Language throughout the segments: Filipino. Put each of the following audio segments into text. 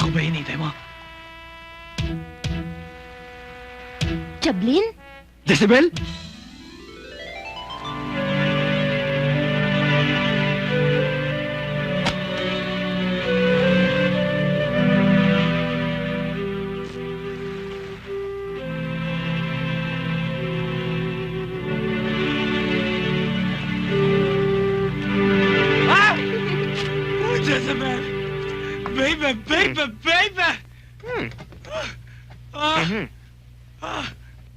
Ako ba hinihintay mo? Jablin? Jezebel? Ah! Oh, Jezebel! Baby, baby, baby! Ah! Ah!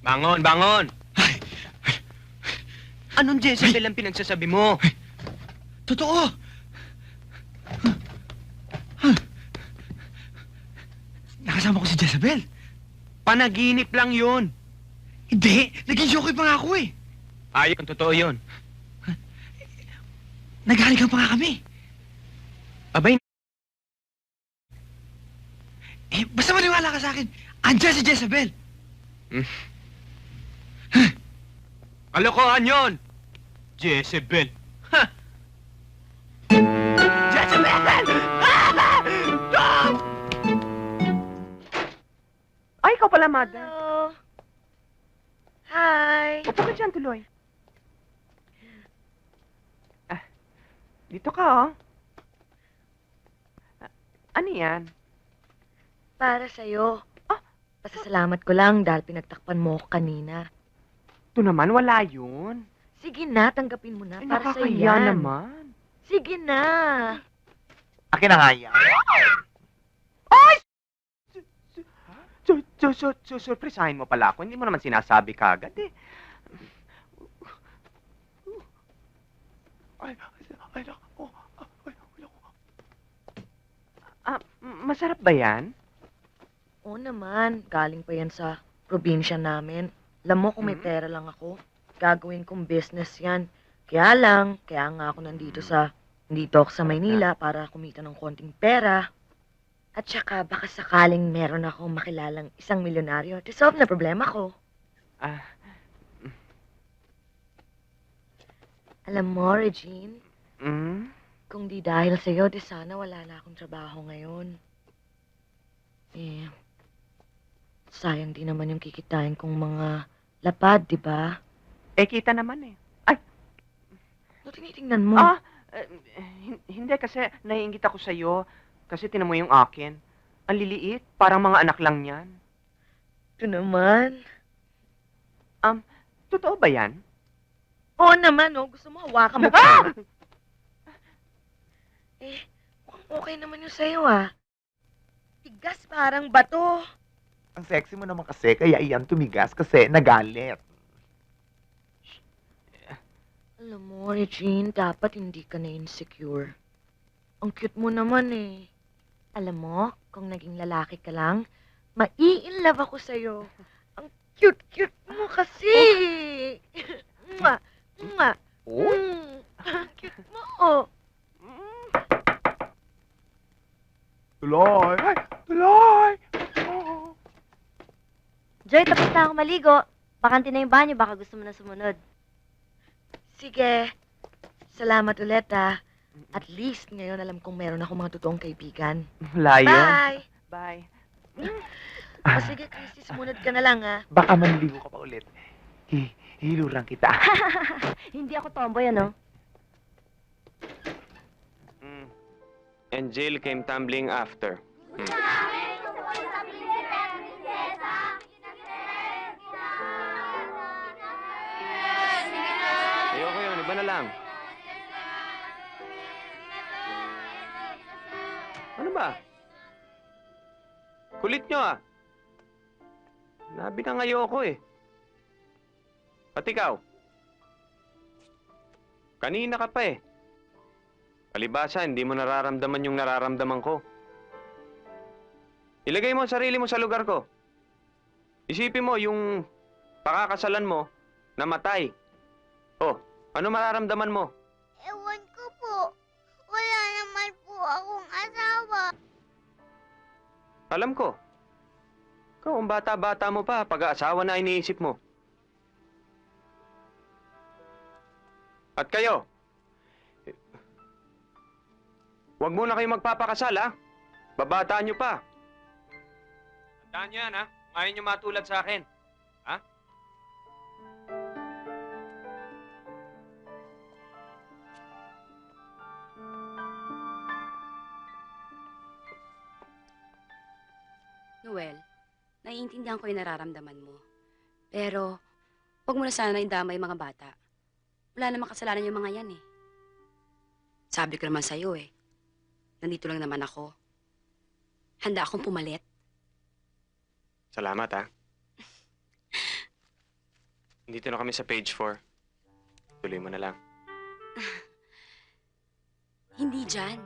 Bangon, bangon! Ay! Anong Jezebel ang pinagsasabi mo? Totoo! Nakasama ko si Jezebel. Panaginip lang yun. Hindi! Naging joke pa nga ako eh. Ayun, totoo yun. Naghalikan pa nga kami. Abay, Eh, basta maniwala ka sa akin. Andiyan si Jezebel. kalokohan yun! Jezebel. Ha! Jezebel! Ay, ikaw pala, Mother. Hello. Hi. Upo ka dyan, tuloy. Dito ka, oh. Ano yan? Para sa'yo. Pasasalamat ko lang dahil pinagtakpan mo ako kanina. Ito naman, wala yun. Sige na, tanggapin mo na. Ay, Para sa'yo nakakahiya yan. naman. Sige na. Akin na nga yan. Ay! Surpresahin mo pala ako. Hindi mo naman sinasabi kagad eh. Masarap ba yan? Oo naman, galing pa yan sa probinsya namin. Alam mo kung may Hmm? pera lang ako, gagawin kong business yan. Kaya nga ako nandito ako sa Maynila para kumita ng konting pera. At saka baka sakaling meron akong makilalang isang milyonaryo, solve na problema ko. Ah, Alam mo, Regine, mm? kung di dahil sa'yo, di sana wala na akong trabaho ngayon. Eh, sayang din naman yung kikitain kong mga lapad, di ba? Eh, kita naman eh. Ano tinitingnan mo? Hindi kasi naiingit ako sa'yo. Kasi tinan mo yung akin. Ang liliit, parang mga anak lang yan. Ito naman. Totoo ba yan? Oo naman, oh. Gusto mo hawakan mo Ah! pa. Eh, mukhang okay naman yung sa'yo, ah. Tigas parang bato. Ang sexy mo naman kasi, kaya iyan tumigas kasi nagalit. Alam mo, Regine, dapat hindi ka na insecure. Ang cute mo naman, eh. Alam mo, kung naging lalaki ka lang, mai-inlove ako sa'yo. Ang cute-cute mo kasi. Mwah! Mwah! Oh? Ang cute mo, oh. Tuloy! Ay, tuloy! Oh. Joy, tapos na ako maligo. Bakante na yung banyo, baka gusto mo na sumunod. Sige. Salamat ulit, ah. At least ngayon alam kong meron ako mga totoong kaibigan. Wala yun. Bye! Bye. O sige, Christy, sumunod ka na lang, ah. Baka manligo ka pa ulit. Hilurang kita. Hindi ako tomboy, ano? And Jill came tumbling after. Ayoko yun, iba na lang. Ano ba? Kulit nyo ah. Nabi na ayoko eh. Pati ikaw. Kanina ka pa eh. Palibasa, hindi mo nararamdaman yung nararamdaman ko. Ilagay mo ang sarili mo sa lugar ko. Isipin mo yung pakakasalan mo, namatay. Oh, ano mararamdaman mo? Ewan ko po. Wala naman po akong asawa. Alam ko. Ikaw, ang bata-bata mo pa, pag-aasawa na iniisip mo. At kayo, huwag muna kayo magpapakasal, ha? Babataan nyo pa. Tandaan yan, ha? Kung ayaw nyo matulad sa akin. Ha? Noel, naiintindihan ko yung nararamdaman mo. Pero, huwag mo na sana indama yung mga bata. Wala namang kasalanan yung mga yan eh. Sabi ko naman sa'yo eh. Nandito lang naman ako. Handa akong pumalit. Salamat, ha? Dito na kami sa page 4. Tuloy mo na lang. Hindi dyan.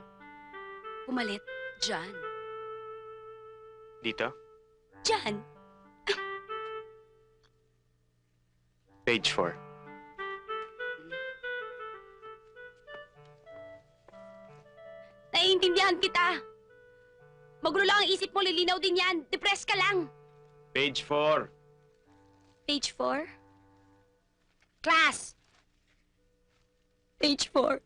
Pumalit dyan. Dito? Dyan. Page 4. Naiintindihan kita. Magulo lang ang isip mo, lilinaw din yan. Depressed ka lang. Page 4. Page 4? Class! Page 4.